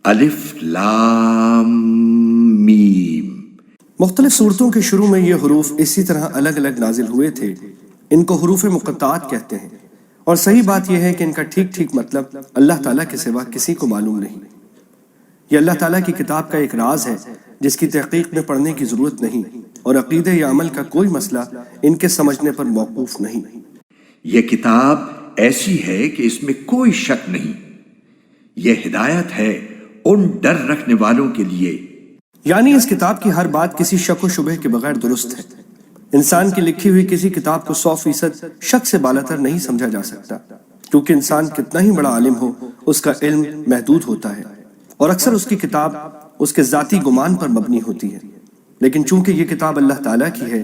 الف لام میم۔ مختلف صورتوں کے شروع میں یہ حروف اسی طرح الگ الگ نازل ہوئے تھے۔ ان کو حروف مقطعات کہتے ہیں، اور صحیح بات یہ ہے کہ ان کا ٹھیک ٹھیک مطلب اللہ تعالیٰ کے سوا کسی کو معلوم نہیں۔ یہ اللہ تعالیٰ کی کتاب کا ایک راز ہے جس کی تحقیق میں پڑھنے کی ضرورت نہیں، اور عقیدے یا عمل کا کوئی مسئلہ ان کے سمجھنے پر موقوف نہیں۔ یہ کتاب ایسی ہے کہ اس میں کوئی شک نہیں، یہ ہدایت ہے ان ڈر رکھنے والوں کے لیے۔ یعنی اس کتاب کی ہر بات کسی شک و شبہ کے بغیر درست ہے۔ انسان کی لکھی ہوئی کسی کتاب کو 100% شک سے بالاتر نہیں سمجھا جا سکتا، کیونکہ انسان کتنا ہی بڑا عالم ہو اس کا علم محدود ہوتا ہے، اور اکثر اس کی کتاب اس کے ذاتی گمان پر مبنی ہوتی ہے۔ لیکن چونکہ یہ کتاب اللہ تعالیٰ کی ہے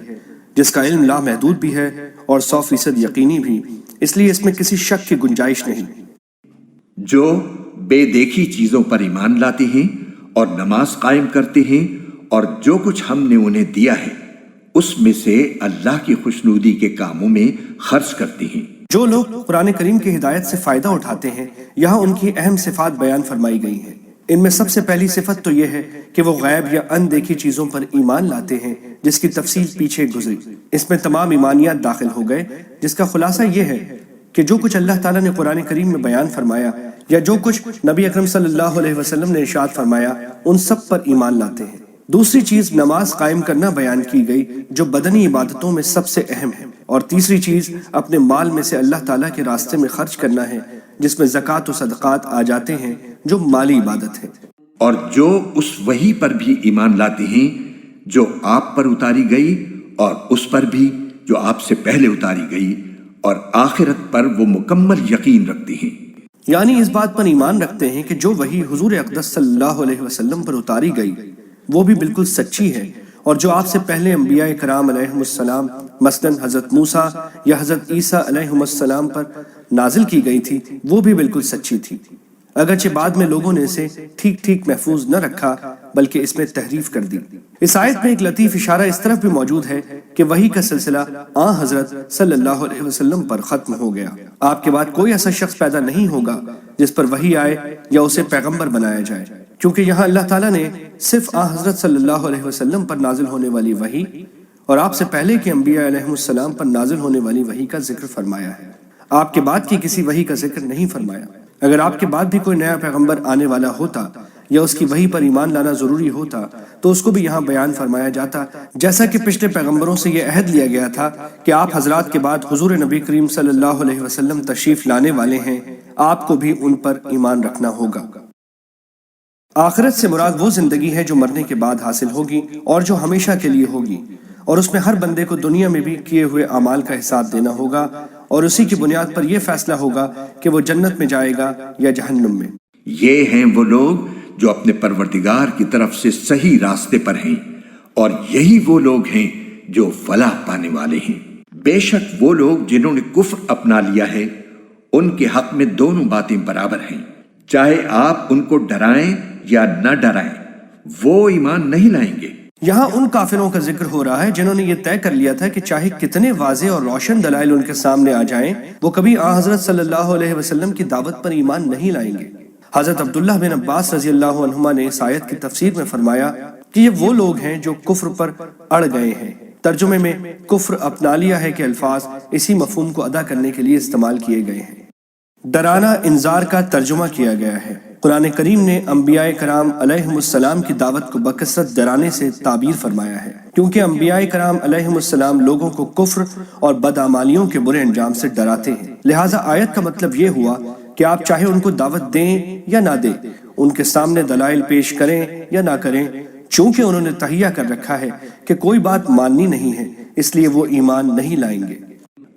جس کا علم لامحدود بھی ہے اور 100% یقینی بھی، اس لیے اس میں کسی شک کی گنجائش نہیں۔ جو بے دیکھی چیزوں پر ایمان لاتے ہیں اور نماز قائم کرتے ہیں، اور جو کچھ ہم نے انہیں دیا ہے اس میں سے اللہ کی خوشنودی کے کاموں میں خرچ کرتے ہیں۔ جو لوگ قرآن کریم کی ہدایت سے فائدہ اٹھاتے ہیں، یہاں ان کی اہم صفات بیان فرمائی گئی ہیں۔ ان میں سب سے پہلی صفت تو یہ ہے کہ وہ غیب یا اندیکھی چیزوں پر ایمان لاتے ہیں، جس کی تفصیل پیچھے گزری۔ اس میں تمام ایمانیات داخل ہو گئے، جس کا خلاصہ یہ ہے کہ جو کچھ اللہ تعالیٰ نے قرآن کریم میں بیان فرمایا یا جو کچھ نبی اکرم صلی اللہ علیہ وسلم نے ارشاد فرمایا، ان سب پر ایمان لاتے ہیں۔ دوسری چیز نماز قائم کرنا بیان کی گئی، جو بدنی عبادتوں میں سب سے اہم ہے، اور تیسری چیز اپنے مال میں سے اللہ تعالیٰ کے راستے میں خرچ کرنا ہے، جس میں زکوٰۃ و صدقات آ جاتے ہیں جو مالی عبادت ہے۔ اور جو اس وحی پر بھی ایمان لاتے ہیں جو آپ پر اتاری گئی، اور اس پر بھی جو آپ سے پہلے اتاری گئی، اور آخرت پر وہ مکمل یقین رکھتے ہیں۔ یعنی اس بات پر ایمان رکھتے ہیں کہ جو وحی حضور اقدس صلی اللہ علیہ وسلم پر اتاری گئی وہ بھی بالکل سچی ہے، اور جو آپ سے پہلے انبیاء کرام علیہم السلام مثلاً حضرت موسیٰ یا حضرت عیسیٰ علیہم السلام پر نازل کی گئی تھی وہ بھی بالکل سچی تھی، اگرچہ بعد میں لوگوں نے اسے ٹھیک ٹھیک محفوظ نہ رکھا بلکہ اس میں تحریف کر دی۔ اس آیت میں ایک لطیف اشارہ اس طرف بھی موجود ہے کہ وحی کا سلسلہ حضرت صلی اللہ علیہ وسلم پر ختم ہو گیا۔ آپ کے بعد کوئی ایسا شخص پیدا نہیں ہوگا جس پر وحی آئے یا اسے پیغمبر بنایا جائے، کیونکہ یہاں اللہ تعالیٰ نے صرف حضرت صلی اللہ علیہ وسلم پر نازل ہونے والی وحی اور آپ سے پہلے کے انبیاء علیہم السلام پر نازل ہونے والی وحی کا ذکر فرمایا ہے، آپ کے بعد کی کسی وحی کا ذکر نہیں فرمایا۔ اگر آپ کے بعد بھی کوئی نیا پیغمبر آنے والا ہوتا یا اس کی وحی پر ایمان لانا ضروری ہوتا تو اس کو بھی یہاں بیان فرمایا جاتا، جیسا کہ پچھلے پیغمبروں سے یہ عہد لیا گیا تھا کہ آپ حضرات کے بعد حضور نبی کریم صلی اللہ علیہ وسلم تشریف لانے والے ہیں، آپ کو بھی ان پر ایمان رکھنا ہوگا۔ آخرت سے مراد وہ زندگی ہے جو مرنے کے بعد حاصل ہوگی اور جو ہمیشہ کے لیے ہوگی، اور اس میں ہر بندے کو دنیا میں بھی کیے ہوئے اعمال کا حساب دینا ہوگا، اور اسی کی بنیاد پر یہ فیصلہ ہوگا کہ وہ جنت میں جائے گا یا جہنم میں۔ یہ ہیں وہ لوگ جو اپنے پروردگار کی طرف سے صحیح راستے پر ہیں، اور یہی وہ لوگ ہیں جو فلاح پانے والے ہیں۔ بے شک وہ لوگ جنہوں نے کفر اپنا لیا ہے ان کے حق میں دونوں باتیں برابر ہیں، چاہے آپ ان کو ڈرائیں یا نہ ڈرائیں، وہ ایمان نہیں لائیں گے۔ یہاں ان کافروں کا ذکر ہو رہا ہے جنہوں نے یہ طے کر لیا تھا کہ چاہے کتنے واضح اور روشن دلائل ان کے سامنے آ جائیں وہ کبھی حضرت صلی اللہ علیہ وسلم کی دعوت پر ایمان نہیں لائیں گے۔ حضرت عبداللہ بن عباس رضی اللہ عنہما نے اس آیت کی تفسیر میں فرمایا کہ یہ وہ لوگ ہیں جو کفر پر اڑ گئے ہیں۔ ترجمے میں کفر اپنا لیا ہے کہ الفاظ اسی مفہوم کو ادا کرنے کے لیے استعمال کیے گئے ہیں۔ ڈرانا انذار کا ترجمہ کیا گیا ہے۔ قرآن کریم نے انبیاء کرام علیہم السلام کی دعوت کو بکثرت ڈرانے سے تعبیر فرمایا ہے، کیونکہ انبیاء کرام علیہم السلام لوگوں کو کفر اور بدعمالیوں کے برے انجام سے ڈراتے ہیں، لہٰذا آیت کا مطلب یہ ہوا کہ آپ چاہے ان کو دعوت دیں یا نہ دیں، ان کے سامنے دلائل پیش کریں یا نہ کریں، چونکہ انہوں نے تہیہ کر رکھا ہے کہ کوئی بات ماننی نہیں ہے، اس لیے وہ ایمان نہیں لائیں گے۔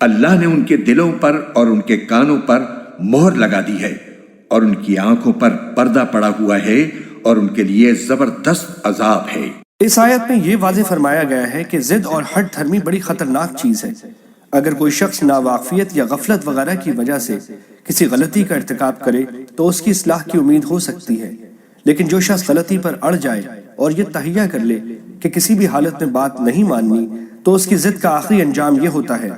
اللہ نے ان کے دلوں پر اور ان کے کانوں پر مہر لگا دی ہے، اور ان کی آنکھوں پر پردہ پڑا ہوا ہے، اور ان کے لیے زبردست عذاب ہے۔ اس آیت میں یہ واضح فرمایا گیا ہے کہ ضد اور ہٹ دھرمی بڑی خطرناک چیز ہے۔ اگر کوئی شخص ناواقفیت یا غفلت وغیرہ کی وجہ سے کسی غلطی کا ارتکاب کرے تو اس کی اصلاح کی امید ہو سکتی ہے، لیکن جو شخص غلطی پر اڑ جائے اور یہ تہیہ کر لے کہ کسی بھی حالت میں بات نہیں ماننی، تو اس کی ضد کا آخری انجام یہ ہوتا ہے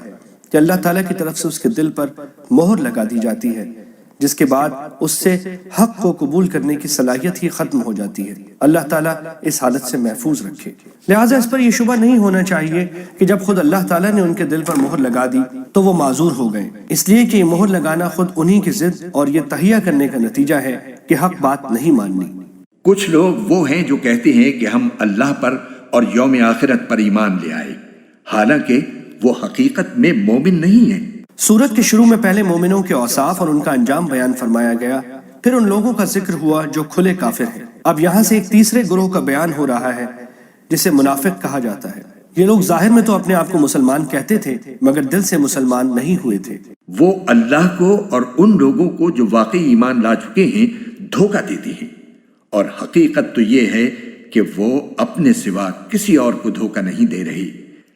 کہ اللہ تعالیٰ کی طرف سے اس کے دل پر مہر لگا دی جاتی ہے، جس کے بعد اس سے حق کو قبول کرنے کی صلاحیت ہی ختم ہو جاتی ہے۔ اللہ تعالیٰ اس حالت سے محفوظ رکھے۔ لہٰذا اس پر یہ شبہ نہیں ہونا چاہیے کہ جب خود اللہ تعالیٰ نے ان کے دل پر مہر لگا دی تو وہ معذور ہو گئے، اس لیے کہ یہ مہر لگانا خود انہی کی ضد اور یہ تہیہ کرنے کا نتیجہ ہے کہ حق بات نہیں ماننی۔ کچھ لوگ وہ ہیں جو کہتے ہیں کہ ہم اللہ پر اور یوم آخرت پر ایمان لے آئے، حالانکہ وہ حقیقت میں مومن نہیں ہیں۔ سورت کے شروع میں پہلے مومنوں کے اوصاف اور ان کا انجام بیان فرمایا گیا، پھر ان لوگوں کا ذکر ہوا جو کھلے کافر ہیں۔ اب یہاں سے ایک تیسرے گروہ کا بیان ہو رہا ہے جسے منافق کہا جاتا ہے۔ یہ لوگ ظاہر میں تو اپنے آپ کو مسلمان کہتے تھے مگر دل سے مسلمان نہیں ہوئے تھے۔ وہ اللہ کو اور ان لوگوں کو جو واقعی ایمان لا چکے ہیں دھوکہ دیتے ہیں، اور حقیقت تو یہ ہے کہ وہ اپنے سوا کسی اور کو دھوکہ نہیں دے رہے،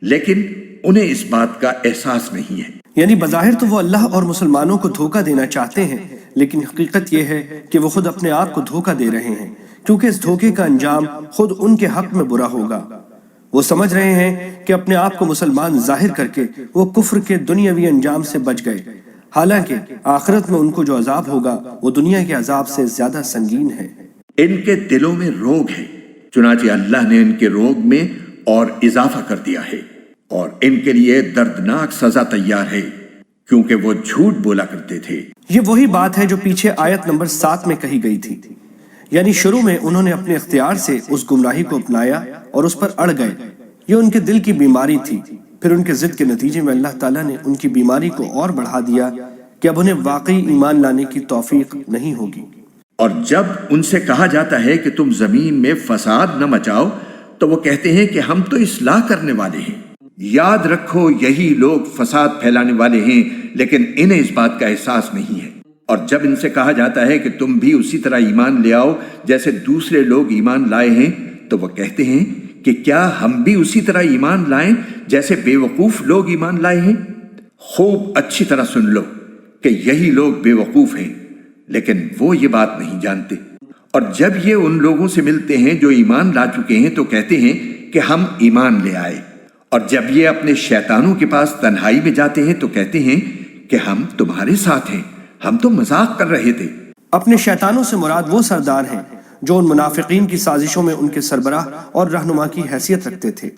لیکن انہیں اس بات کا احساس نہیں ہے۔ یعنی بظاہر تو وہ اللہ اور مسلمانوں کو دھوکہ دینا چاہتے ہیں، لیکن حقیقت یہ ہے کہ وہ خود اپنے آپ کو دھوکہ دے رہے ہیں، کیونکہ اس دھوکے کا انجام خود ان کے حق میں برا ہوگا۔ وہ سمجھ رہے ہیں کہ اپنے آپ کو مسلمان ظاہر کر کے وہ کفر کے دنیاوی انجام سے بچ گئے، حالانکہ آخرت میں ان کو جو عذاب ہوگا وہ دنیا کے عذاب سے زیادہ سنگین ہے۔ ان کے دلوں میں روگ ہے، چنانچہ اللہ نے ان کے روگ میں اور اضافہ کر دیا ہے، اور ان کے لیے دردناک سزا تیار ہے، کیونکہ وہ جھوٹ بولا کرتے تھے۔ یہ وہی بات ہے جو پیچھے آیت نمبر 7 میں کہی گئی تھی، یعنی شروع میں انہوں نے اپنے اختیار سے اس گمراہی کو اپنایا اور اس پر اڑ گئے۔ یہ ان کے دل کی بیماری تھی، پھر ان کے ضد کے نتیجے میں اللہ تعالیٰ نے ان کی بیماری کو اور بڑھا دیا کہ اب انہیں واقعی ایمان لانے کی توفیق نہیں ہوگی۔ اور جب ان سے کہا جاتا ہے کہ تم زمین میں فساد نہ مچاؤ تو وہ کہتے ہیں کہ ہم تو اصلاح کرنے والے ہیں۔ یاد رکھو یہی لوگ فساد پھیلانے والے ہیں، لیکن انہیں اس بات کا احساس نہیں ہے۔ اور جب ان سے کہا جاتا ہے کہ تم بھی اسی طرح ایمان لے آؤ جیسے دوسرے لوگ ایمان لائے ہیں، تو وہ کہتے ہیں کہ کیا ہم بھی اسی طرح ایمان لائیں جیسے بے وقوف لوگ ایمان لائے ہیں؟ خوب اچھی طرح سن لو کہ یہی لوگ بے وقوف ہیں، لیکن وہ یہ بات نہیں جانتے۔ اور جب یہ ان لوگوں سے ملتے ہیں جو ایمان لا چکے ہیں تو کہتے ہیں کہ ہم ایمان لے آئے، اور جب یہ اپنے شیطانوں کے پاس تنہائی میں جاتے ہیں تو کہتے ہیں کہ ہم تمہارے ساتھ ہیں، ہم تو مذاق کر رہے تھے۔ اپنے شیطانوں سے مراد وہ سردار ہیں جو ان منافقین کی سازشوں میں ان کے سربراہ اور رہنما کی حیثیت رکھتے تھے۔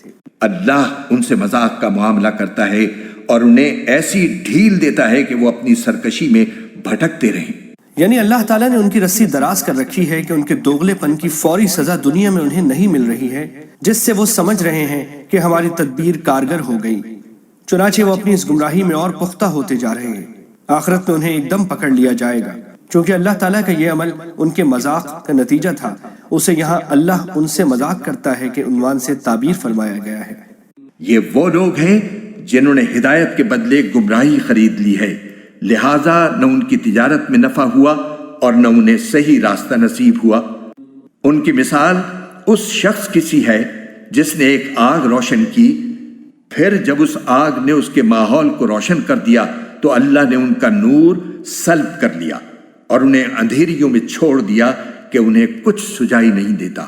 اللہ ان سے مذاق کا معاملہ کرتا ہے اور انہیں ایسی ڈھیل دیتا ہے کہ وہ اپنی سرکشی میں بھٹکتے رہیں۔ یعنی اللہ تعالیٰ نے ان کی رسی دراز کر رکھی ہے کہ ان کے دوغلے پن کی فوری سزا دنیا میں انہیں نہیں مل رہی ہے، جس سے وہ سمجھ رہے ہیں کہ ہماری تدبیر کارگر ہو گئی، چنانچہ وہ اپنی اس گمراہی میں اور پختہ ہوتے جا رہے ہیں۔ آخرت میں انہیں ایک دم پکڑ لیا جائے گا، چونکہ اللہ تعالیٰ کا یہ عمل ان کے مذاق کا نتیجہ تھا، اسے یہاں اللہ ان سے مذاق کرتا ہے کہ عنوان سے تعبیر فرمایا گیا ہے۔ یہ وہ لوگ ہیں جنہوں نے ہدایت کے بدلے گمراہی خرید لی ہے، لہٰذا نہ ان کی تجارت میں نفع ہوا اور نہ انہیں صحیح راستہ نصیب ہوا۔ ان کی مثال اس شخص کی سی ہے جس نے ایک آگ روشن کی، پھر جب اس آگ نے اس کے ماحول کو روشن کر دیا تو اللہ نے ان کا نور سلب کر لیا اور انہیں اندھیریوں میں چھوڑ دیا کہ انہیں کچھ سجائی نہیں دیتا۔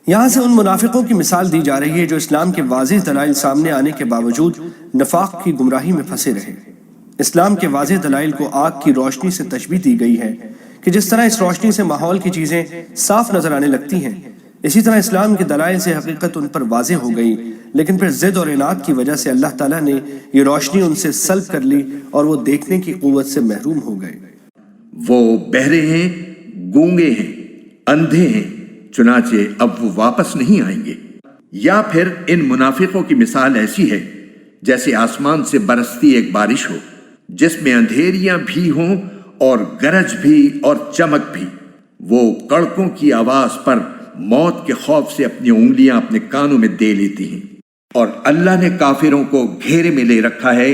یہاں سے ان منافقوں کی مثال دی جا رہی ہے جو اسلام کے واضح دلائل سامنے آنے کے باوجود نفاق کی گمراہی میں پھنسے رہے۔ اسلام کے واضح دلائل کو آگ کی روشنی سے تشبیہ دی گئی ہے کہ جس طرح اس روشنی سے ماحول کی چیزیں صاف نظر آنے لگتی ہیں، اسی طرح اسلام کے دلائل سے حقیقت ان پر واضح ہو گئی، لیکن پھر ضد اور اناد کی وجہ سے اللہ تعالیٰ نے یہ روشنی ان سے سلب کر لی اور وہ دیکھنے کی قوت سے محروم ہو گئے۔ وہ بہرے ہیں، گونگے ہیں، اندھے ہیں، چنانچہ اب وہ واپس نہیں آئیں گے۔ یا پھر ان منافقوں کی مثال ایسی ہے جیسے آسمان سے برستی ایک بارش ہو جس میں اندھیریاں بھی ہوں اور گرج بھی اور چمک بھی۔ وہ کڑکوں کی آواز پر موت کے خوف سے اپنی انگلیاں اپنے کانوں میں دے لیتی ہیں، اور اللہ نے کافروں کو گھیرے میں لے رکھا ہے۔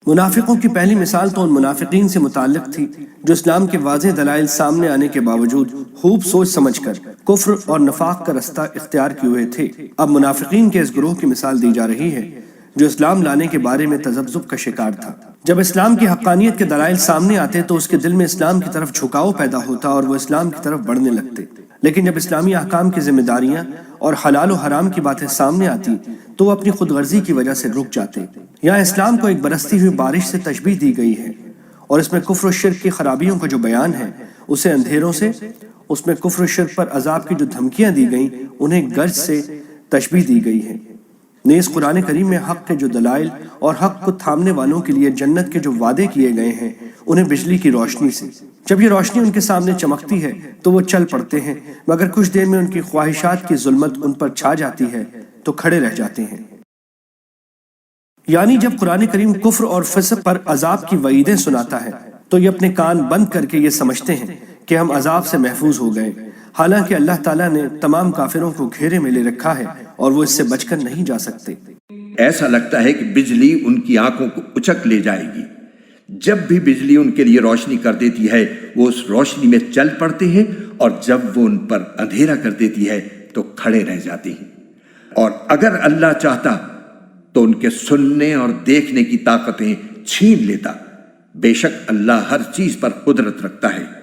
منافقوں کی پہلی مثال تو ان منافقین سے متعلق تھی جو اسلام کے واضح دلائل سامنے آنے کے باوجود خوب سوچ سمجھ کر کفر اور نفاق کا رستہ اختیار کیے ہوئے تھے۔ اب منافقین کے اس گروہ کی مثال دی جا رہی ہے جو اسلام لانے کے بارے میں تذبذب کا شکار تھا۔ جب اسلام کی حقانیت کے دلائل سامنے آتے تو اس کے دل میں اسلام کی طرف جھکاؤ پیدا ہوتا اور وہ اسلام کی طرف بڑھنے لگتے، لیکن جب اسلامی احکام کی ذمہ داریاں اور حلال و حرام کی باتیں سامنے آتی تو وہ اپنی خود غرضی کی وجہ سے رک جاتے۔ یہاں اسلام کو ایک برستی ہوئی بارش سے تشبیہ دی گئی ہے، اور اس میں کفر و شرک کی خرابیوں کا جو بیان ہے اسے اندھیروں سے، اس میں کفر و شرک پر عذاب کی جو دھمکیاں دی گئیں انہیں گرج سے تشبیہ دی گئی ہے۔ نیز قرآن کریم میں حق کے جو دلائل اور حق کو تھامنے والوں کے لیے جنت کے جو وعدے کیے گئے ہیں انہیں بجلی کی روشنی سے، جب یہ روشنی ان کے سامنے چمکتی ہے تو وہ چل پڑتے ہیں، مگر کچھ دیر میں ان کی خواہشات کی ظلمت ان پر چھا جاتی ہے تو کھڑے رہ جاتے ہیں۔ یعنی جب قرآن کریم کفر اور فسق پر عذاب کی وعیدیں سناتا ہے تو یہ اپنے کان بند کر کے یہ سمجھتے ہیں کہ ہم عذاب سے محفوظ ہو گئے، حالانکہ اللہ تعالیٰ نے تمام کافروں کو گھیرے میں لے رکھا ہے اور وہ اس سے بچ کر نہیں جا سکتے۔ ایسا لگتا ہے کہ بجلی ان کی آنکھوں کو اچک لے جائے گی۔ جب بھی بجلی ان کے لیے روشنی کر دیتی ہے وہ اس روشنی میں چل پڑتے ہیں، اور جب وہ ان پر اندھیرا کر دیتی ہے تو کھڑے رہ جاتے ہیں۔ اور اگر اللہ چاہتا تو ان کے سننے اور دیکھنے کی طاقتیں چھین لیتا۔ بے شک اللہ ہر چیز پر قدرت رکھتا ہے۔